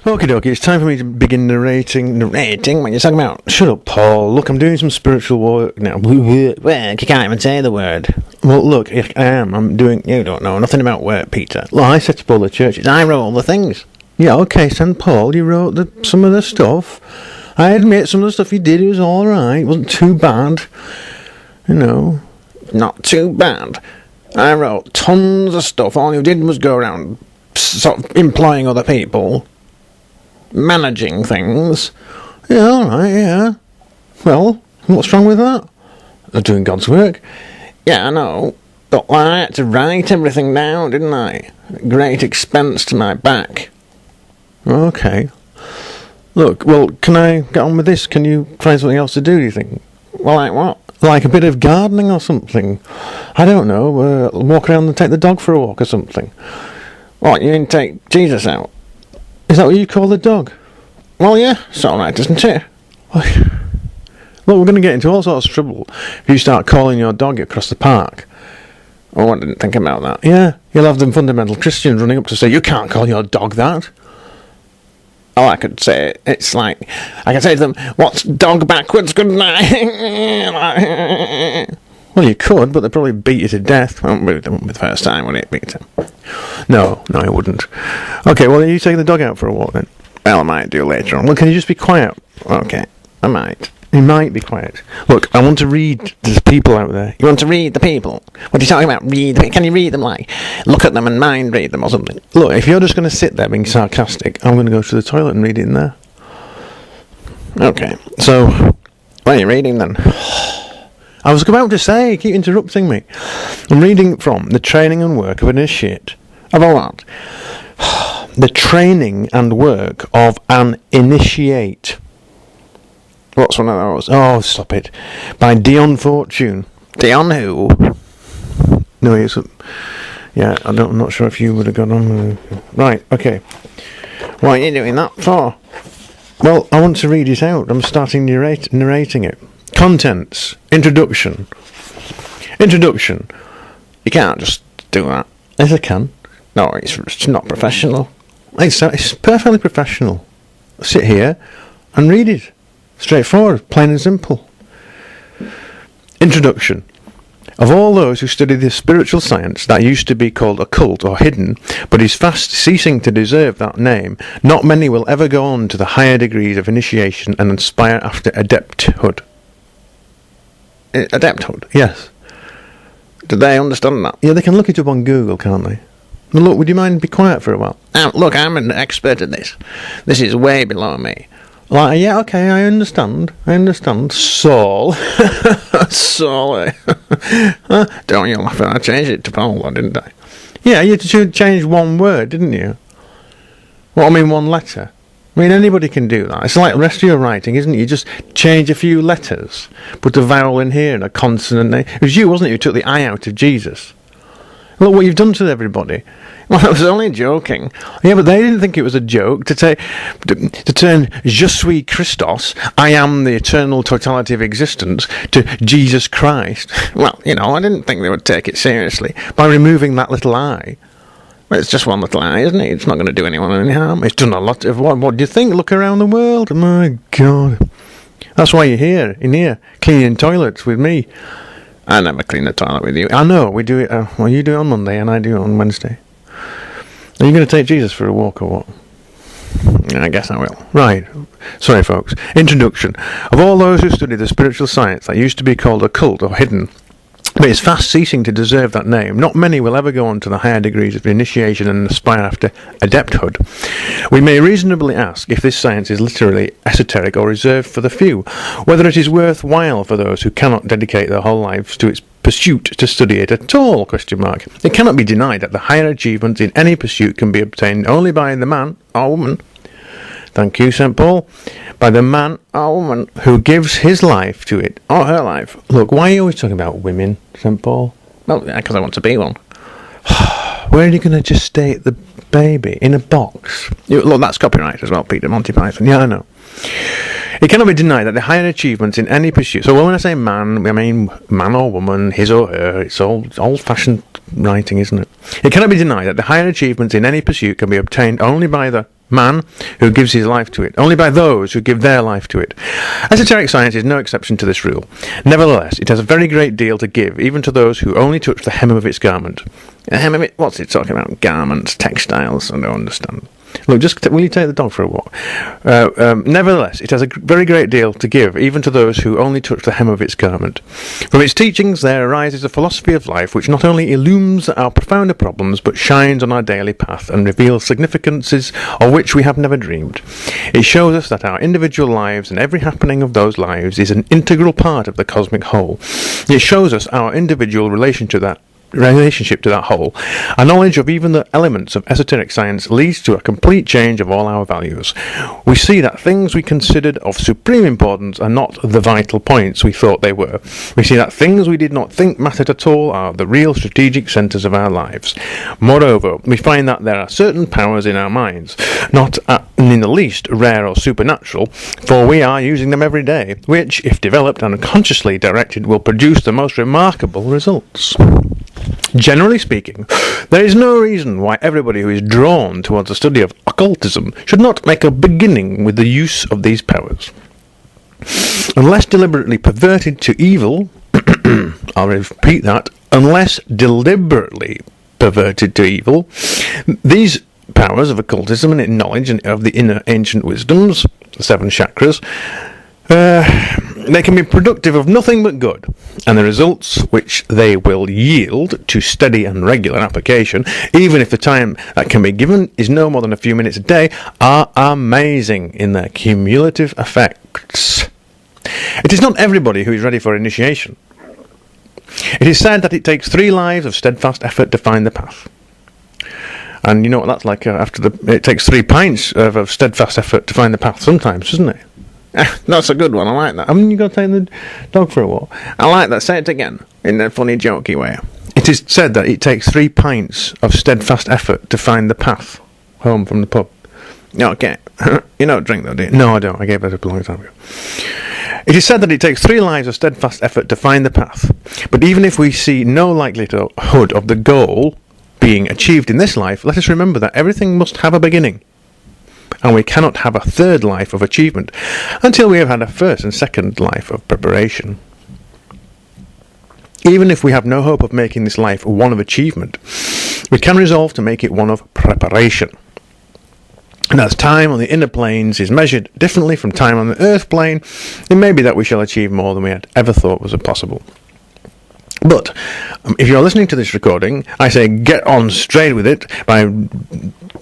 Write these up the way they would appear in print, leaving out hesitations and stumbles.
Okie dokie, it's time for me to begin narrating. Narrating? What are you talking about? Shut up, Paul. Look, I'm doing some spiritual work now. Work? You can't even say the word. Well, look, I am. I'm doing... You don't know nothing about work, Peter. Look, I set up all the churches. I wrote all the things. Yeah, okay, St. Paul, you wrote some of the stuff. I admit some of the stuff you did, it was alright. It wasn't too bad. You know. Not too bad. I wrote tons of stuff. All you did was go around sort of employing other people, managing things. Yeah, alright, yeah. Well, what's wrong with that? They're doing God's work. Yeah, I know. But I had to write everything down, didn't I? At great expense to my back. Okay. Look, well, can I get on with this? Can you find something else to do, do you think? Well, like what? Like a bit of gardening or something. I don't know, walk around and take the dog for a walk or something. What, you mean take Jesus out? Is that what you call the dog? Well, yeah, it's alright, isn't it? Look, we're going to get into all sorts of trouble if you start calling your dog across the park. Oh, I didn't think about that. Yeah, you'll have them fundamental Christians running up to say, you can't call your dog that. Oh, I could say it's like, I could say to them, what's dog backwards, good night? Well, you could, but they'd probably beat you to death. Won't be the first time, would it, Peter? No, it wouldn't. Okay, well, are you taking the dog out for a walk then? Well, I might do later on. Well, can you just be quiet? Okay, I might. You might be quiet. Look, I want to read the people out there. You want to read the people? What are you talking about? Can you read them, like, look at them and mind read them or something? Look, if you're just going to sit there being sarcastic, I'm going to go to the toilet and read it in there. Okay. So, what are you reading then? I was about to say, keep interrupting me. I'm reading from The Training and Work of an Initiate. Of a what? The Training and Work of an Initiate. What's one of those? Oh, stop it. By Dion Fortune. Dion who? No, it's... Yeah, I'm not sure if you would have got on... Right, okay. What are you doing that for? Well, I want to read it out. I'm starting narrating it. Contents. Introduction. Introduction. You can't just do that. Yes, I can. No, it's not professional. It's perfectly professional. Sit here and read it. Straightforward, plain and simple. Introduction. Of all those who study the spiritual science that used to be called occult or hidden, but is fast ceasing to deserve that name, not many will ever go on to the higher degrees of initiation and aspire after adepthood. Adepthood? Yes. Do they understand that? Yeah, they can look it up on Google, can't they? Now look, would you mind be quiet for a while? Look, I'm an expert at this. This is way below me. Like, yeah, okay, I understand. Saul. Saul. Don't you laugh at I changed it to Paul, didn't I? Yeah, you changed one word, didn't you? Well, I mean, one letter. I mean, anybody can do that. It's like the rest of your writing, isn't it? You just change a few letters, put a vowel in here and a consonant. It was you, wasn't it, who took the I out of Jesus? Look what you've done to everybody. Well, I was only joking. Yeah, but they didn't think it was a joke to turn Je suis Christos, I am the eternal totality of existence, to Jesus Christ. Well, I didn't think they would take it seriously. By removing that little I. Well, it's just one little I, isn't it? It's not going to do anyone any harm. It's done a lot of... What do you think? Look around the world. Oh, my God. That's why you're here, cleaning toilets with me. I never clean the toilet with you. I know, we do it... well, you do it on Monday and I do it on Wednesday. Are you going to take Jesus for a walk or what? I guess I will. Right. Sorry, folks. Introduction. Of all those who study the spiritual science that used to be called occult or hidden, but is fast ceasing to deserve that name, not many will ever go on to the higher degrees of initiation and aspire after adepthood. We may reasonably ask if this science is literally esoteric or reserved for the few, whether it is worthwhile for those who cannot dedicate their whole lives to its pursuit to study it at all, ? It cannot be denied that the higher achievements in any pursuit can be obtained only by the man or woman, thank you, St. Paul, by the man or woman who gives his life to it, or her life. Look, why are you always talking about women, St. Paul? Well, because I want to be one. Where are you going to just stay at the baby? In a box? Look, that's copyright as well, Peter, Monty Python. Yeah, I know. It cannot be denied that the higher achievements in any pursuit... So when I say man, I mean man or woman, his or her. It's old-fashioned writing, isn't it? It cannot be denied that the higher achievements in any pursuit can be obtained only by the man who gives his life to it, only by those who give their life to it. Esoteric science is no exception to this rule. Nevertheless, it has a very great deal to give, even to those who only touch the hem of its garment. The hem of it? What's it talking about? Garments, textiles? I don't understand. Look, will you take the dog for a walk? Nevertheless, it has a very great deal to give, even to those who only touch the hem of its garment. From its teachings there arises a philosophy of life which not only illumes our profounder problems, but shines on our daily path and reveals significances of which we have never dreamed. It shows us that our individual lives and every happening of those lives is an integral part of the cosmic whole. It shows us our individual relationship to that whole. A knowledge of even the elements of esoteric science leads to a complete change of all our values. We see that things we considered of supreme importance are not the vital points we thought they were. We see that things we did not think mattered at all are the real strategic centres of our lives. Moreover, we find that there are certain powers in our minds, not in the least rare or supernatural, for we are using them every day, which, if developed and consciously directed, will produce the most remarkable results. Generally speaking, there is no reason why everybody who is drawn towards the study of occultism should not make a beginning with the use of these powers. Unless deliberately perverted to evil, I'll repeat that, unless deliberately perverted to evil, these powers of occultism and knowledge of the inner ancient wisdoms, the 7 chakras, they can be productive of nothing but good, and the results which they will yield to steady and regular application, even if the time that can be given is no more than a few minutes a day, are amazing in their cumulative effects. It is not everybody who is ready for initiation. It is said that it takes 3 lives of steadfast effort to find the path. And you know what that's like it takes 3 pints of steadfast effort to find the path sometimes, doesn't it? That's a good one. I like that. I mean, you got to take the dog for a walk. I like that. Say it again in a funny, jokey way. It is said that it takes 3 pints of steadfast effort to find the path home from the pub. Okay. You don't drink though, do you? No, I don't. I gave it up a long time ago. It is said that it takes 3 lives of steadfast effort to find the path. But even if we see no likelihood of the goal being achieved in this life, let us remember that everything must have a beginning. And we cannot have a 3rd life of achievement until we have had a 1st and 2nd life of preparation. Even if we have no hope of making this life one of achievement, we can resolve to make it one of preparation. And as time on the inner planes is measured differently from time on the earth plane, it may be that we shall achieve more than we had ever thought was possible. But if you're listening to this recording, I say get on straight with it by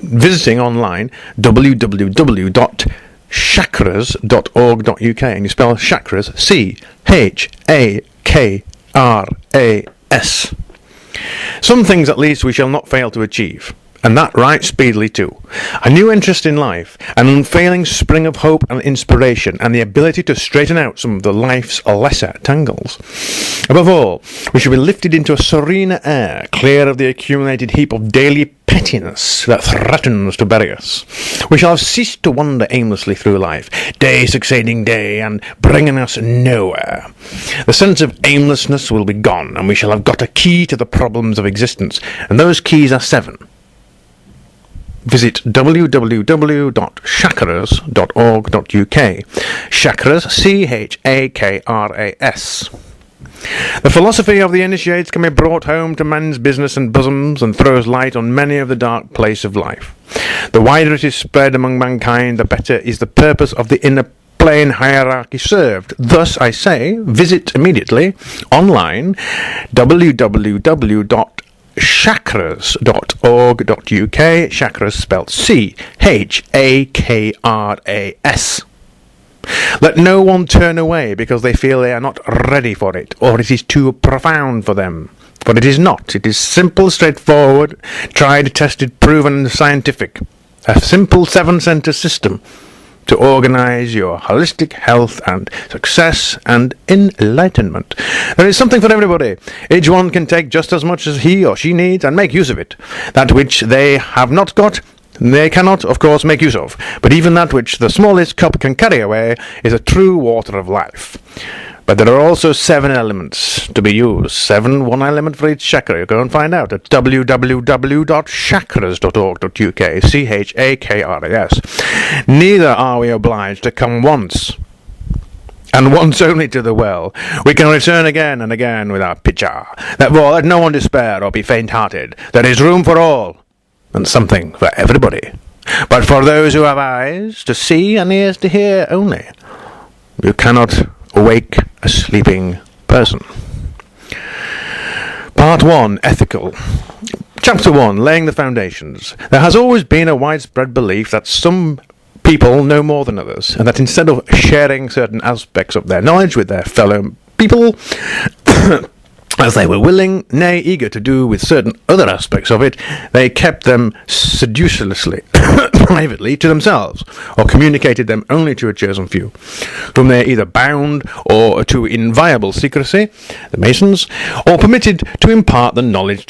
visiting online www.chakras.org.uk, and you spell chakras CHAKRAS. Some things at least we shall not fail to achieve, and that right speedily too. A new interest in life, an unfailing spring of hope and inspiration, and the ability to straighten out some of the life's lesser tangles. Above all, we shall be lifted into a serener air, clear of the accumulated heap of daily pettiness that threatens to bury us. We shall have ceased to wander aimlessly through life, day succeeding day, and bringing us nowhere. The sense of aimlessness will be gone, and we shall have got a key to the problems of existence, and those keys are 7. Visit www.chakras.org.uk. Chakras, CHAKRAS. The philosophy of the initiates can be brought home to men's business and bosoms, and throws light on many of the dark place of life. The wider it is spread among mankind, the better is the purpose of the inner plane hierarchy served. Thus, I say, visit immediately online www.chakras.org.uk, chakras spelled CHAKRAS. Let no one turn away because they feel they are not ready for it, or it is too profound for them. For it is not. It is simple, straightforward, tried, tested, proven, and scientific. A simple 7-center system to organize your holistic health and success and enlightenment. There is something for everybody. Each one can take just as much as he or she needs and make use of it. That which they have not got, they cannot, of course, make use of. But even that which the smallest cup can carry away is a true water of life. But there are also 7 elements to be used. 1 element for each chakra. You go and find out at www.chakras.org.uk. CHAKRAS. Neither are we obliged to come once, and once only, to the well. We can return again and again with our pitcher. Therefore, let no one despair or be faint-hearted. There is room for all, and something for everybody. But for those who have eyes to see and ears to hear only, you cannot awake a sleeping person. Part 1, Ethical. Chapter 1, Laying the Foundations. There has always been a widespread belief that some people know more than others, and that instead of sharing certain aspects of their knowledge with their fellow people, as they were willing, nay eager to do with certain other aspects of it, they kept them sedulously, privately to themselves, or communicated them only to a chosen few, whom they either bound or to inviolable secrecy, the Masons, or permitted to impart the knowledge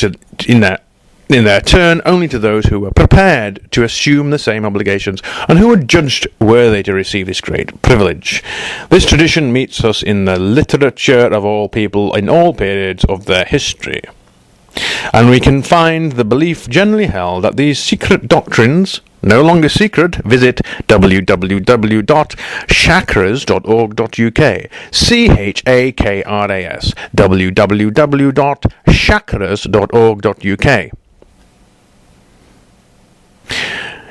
in their turn only to those who were prepared to assume the same obligations and who were judged worthy to receive this great privilege. This tradition meets us in the literature of all people in all periods of their history, and we can find the belief generally held that these secret doctrines, no longer secret, visit www.chakras.org.uk. CHAKRAS. www.chakras.org.uk.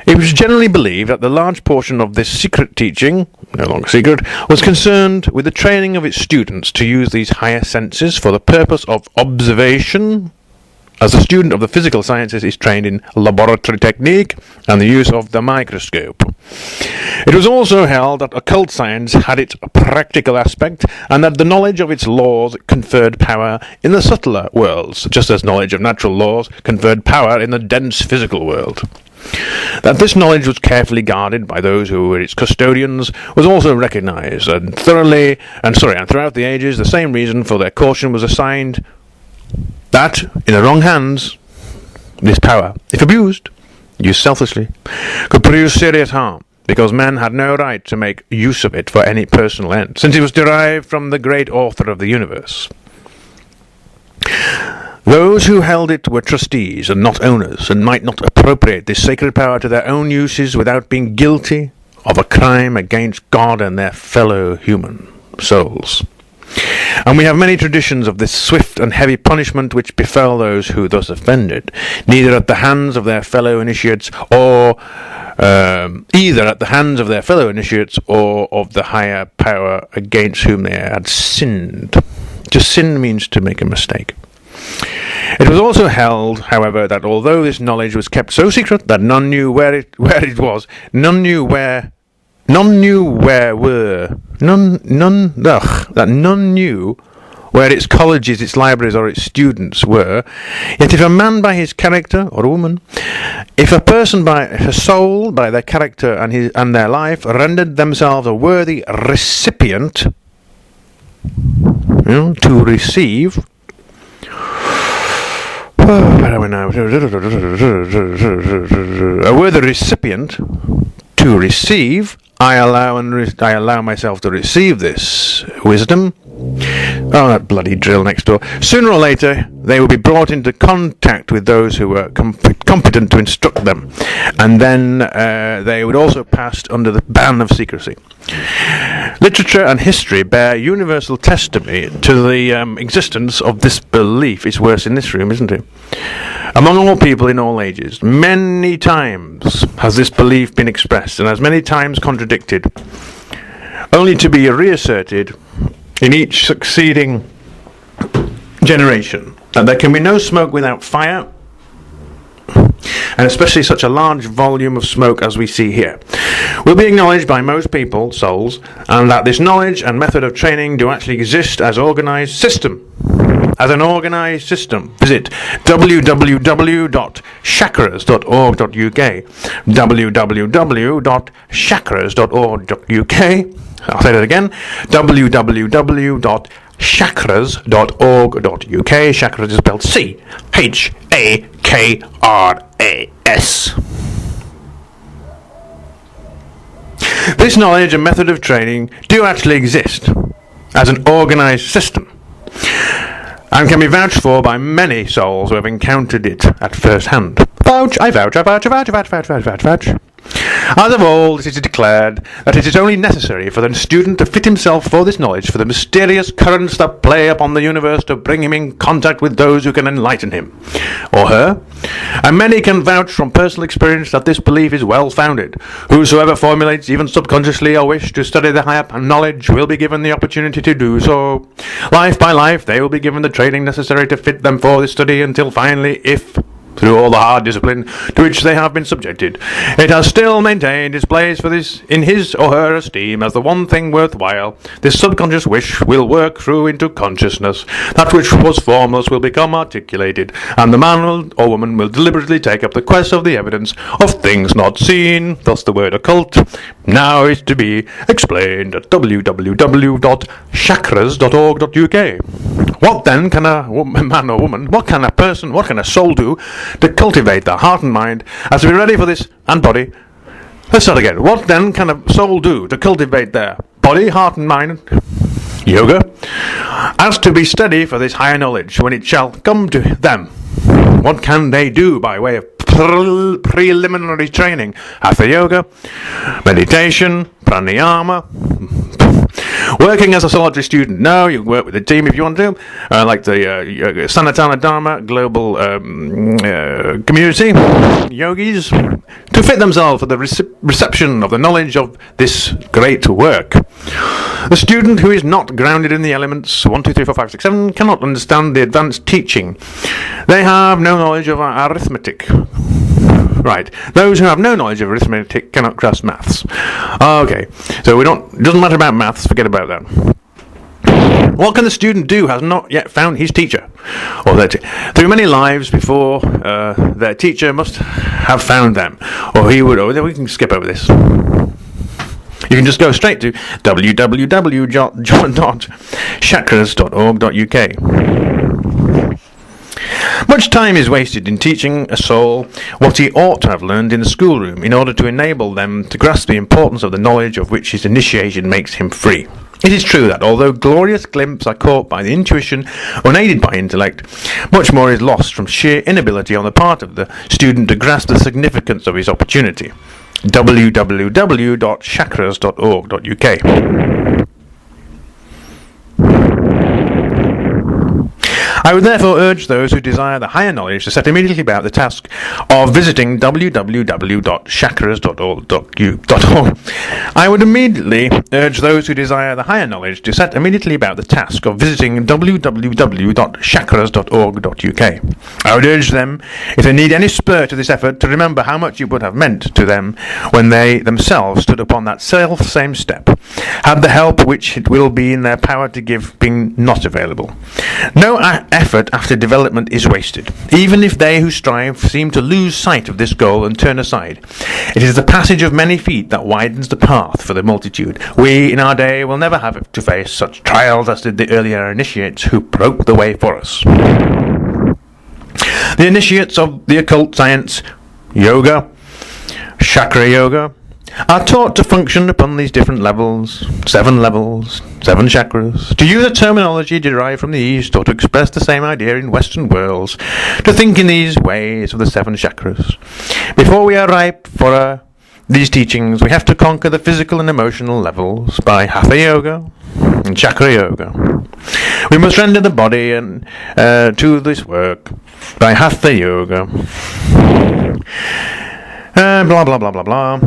It was generally believed that the large portion of this secret teaching, no longer secret, was concerned with the training of its students to use these higher senses for the purpose of observation, as a student of the physical sciences is trained in laboratory technique and the use of the microscope. It was also held that occult science had its practical aspect, and that the knowledge of its laws conferred power in the subtler worlds, just as knowledge of natural laws conferred power in the dense physical world. That this knowledge was carefully guarded by those who were its custodians was also recognized, and throughout the ages the same reason for their caution was assigned, that, in the wrong hands, this power, if abused, used selfishly, could produce serious harm, because men had no right to make use of it for any personal end, since it was derived from the great author of the universe. Those who held it were trustees and not owners, and might not appropriate this sacred power to their own uses without being guilty of a crime against God and their fellow human souls. And we have many traditions of this swift and heavy punishment which befell those who thus offended, either at the hands of their fellow initiates or of the higher power against whom they had sinned. To sin means to make a mistake. It was also held, however, that although this knowledge was kept so secret that none knew where it was, none knew where its colleges, its libraries, or its students were. Yet if a man by his character, or a woman, if a person by a soul, by their character and their life, rendered themselves a worthy recipient, to receive. Where are we now? A worthy recipient to receive. I allow myself to receive this wisdom. Oh, that bloody drill next door. Sooner or later, they will be brought into contact with those who were competent to instruct them, and then they would also pass under the ban of secrecy. Literature and history bear universal testimony to the existence of this belief. It's worse in this room, isn't it? Among all people in all ages, many times has this belief been expressed, and as many times contradicted, only to be reasserted in each succeeding generation, that there can be no smoke without fire, and especially such a large volume of smoke as we see here, will be acknowledged by most people, souls, and that this knowledge and method of training do actually exist as an organized system. Visit www.chakras.org.uk. www.chakras.org.uk. I'll say that again. www.chakras.org.uk. Chakras is spelled C-H-A-K-R-A-S. This knowledge and method of training do actually exist as an organised system, and can be vouched for by many souls who have encountered it at first hand. Vouch, I vouch, I vouch, I vouch, I vouch, vouch, vouch, vouch, vouch. As of old, it is declared that it is only necessary for the student to fit himself for this knowledge, for the mysterious currents that play upon the universe to bring him in contact with those who can enlighten him, or her. And many can vouch from personal experience that this belief is well founded. Whosoever formulates, even subconsciously, a wish to study the higher knowledge will be given the opportunity to do so. Life by life, they will be given the training necessary to fit them for this study until finally, if through all the hard discipline to which they have been subjected, it has still maintained its place for this in his or her esteem as the one thing worthwhile, this subconscious wish will work through into consciousness. That which was formless will become articulated, and the man or woman will deliberately take up the quest of the evidence of things not seen. Thus the word occult now is to be explained at www.chakras.org.uk. What then can a man or woman, what can a person, what can a soul do to cultivate their heart and mind as to be ready for this and body? Let's start again. What then can a soul do to cultivate their body, heart and mind, yoga, as to be steady for this higher knowledge when it shall come to them? What can they do by way of preliminary training? Hatha yoga, meditation, pranayama, working as a solitary student. No, you work with a team if you want to, like the Sanatana Dharma Global Community Yogis, to fit themselves for the reception of the knowledge of this great work. The student who is not grounded in the elements 1, 2, 3, 4, 5, 6, 7 cannot understand the advanced teaching. They have no knowledge of arithmetic. Right. Those who have no knowledge of arithmetic cannot grasp maths. Okay. So it doesn't matter about maths, forget about that. What can the student do who has not yet found his teacher? Or through many lives before their teacher must have found them. Or we can skip over this. You can just go straight to www.chakras.org.uk. Much time is wasted in teaching a soul what he ought to have learned in the schoolroom in order to enable them to grasp the importance of the knowledge of which his initiation makes him free. It is true that although glorious glimpses are caught by the intuition, unaided by intellect, much more is lost from sheer inability on the part of the student to grasp the significance of his opportunity. www.chakras.org.uk. I would therefore urge those who desire the higher knowledge to set immediately about the task of visiting www.chakras.org.uk. I would immediately urge those who desire the higher knowledge to set immediately about the task of visiting www.chakras.org.uk. I would urge them, if they need any spur to this effort, to remember how much it would have meant to them when they themselves stood upon that self-same step, had the help which it will be in their power to give being not available. No effort after development is wasted, even if they who strive seem to lose sight of this goal and turn aside. It is the passage of many feet that widens the path for the multitude. We, in our day, will never have to face such trials as did the earlier initiates who broke the way for us. The initiates of the occult science, yoga, chakra yoga, are taught to function upon these different levels, 7 chakras, to use a terminology derived from the East, or to express the same idea in Western worlds, to think in these ways of the 7 chakras. Before we are ripe for these teachings, we have to conquer the physical and emotional levels by Hatha yoga and chakra yoga. We must render the body and to this work by Hatha yoga. Blah blah blah blah blah.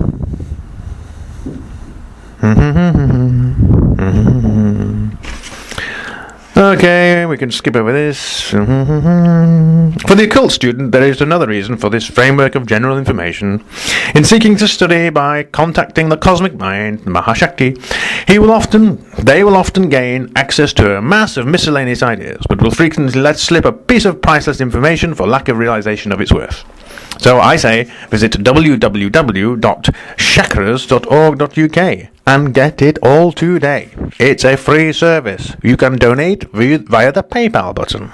Okay, we can skip over this. For the occult student, there is another reason for this framework of general information. In seeking to study by contacting the cosmic mind, Mahashakti, they will often gain access to a mass of miscellaneous ideas, but will frequently let slip a piece of priceless information for lack of realization of its worth. So I say, visit www.chakras.org.uk and get it all today. It's a free service. You can donate via the PayPal button.